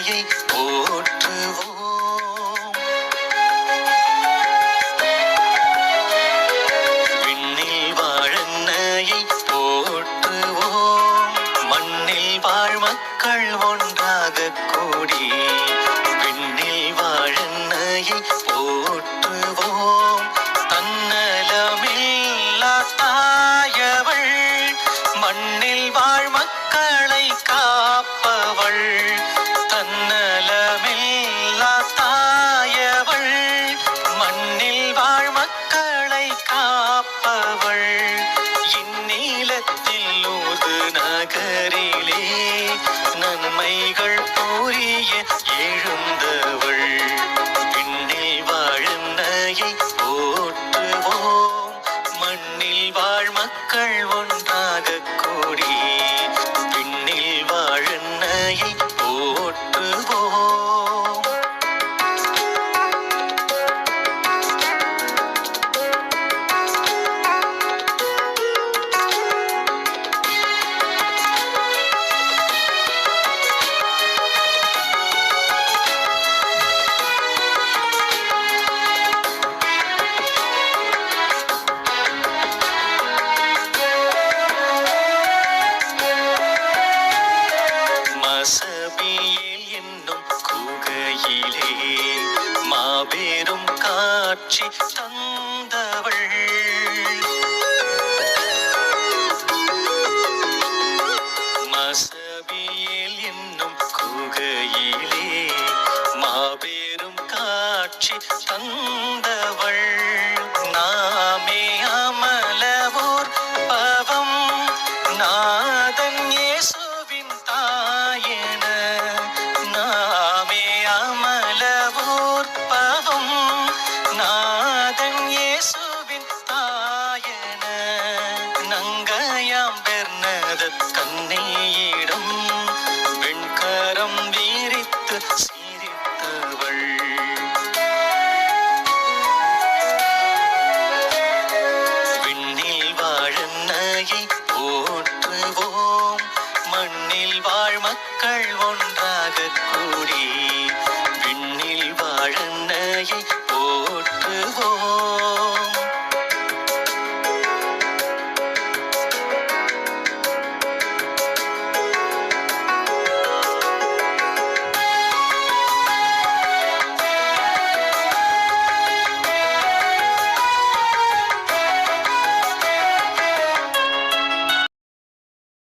அன்னையை போற்றுவோம். விண்ணில் வாழன்னையை போற்றுவோம். மண்ணில் வாழ் மக்கள் ஒன்றாக கூடி விண்ணில் வாழன்னையை போற்றுவோம். தன்னலமில்லா தாயவள், மண்ணில் வாழ் மக்களை காப்பவள். தன்னலமில்லா தாயவள், மண்ணில் வாழ் மக்களை காப்பவள். இந்நீலத்தில் ஊது நகரிலே நன்மைகள் புரிய எழுந்தவள். விண்ணில் வாழன்னையை போற்றுவோம். மண்ணில் வாழ் மக்கள் ஒன்றாக கூடி விண்ணில் வாழன்னையை போற்றுவோம். மசபியேல் என்னும் குகையிலே மாபெரும் காட்சி தந்தவள். மசபியேல் என்னும் குகையிலே மாபெரும் காட்சி தந்தவள். நாமே அமலவோர் பவம் நாதன் இயேசுவின் தாயென. நாமே அமலவோர் பவம் நாதன் இயேசுவின் தாயென. நங்கையாம் பெர்னதத் கன்னியிடம்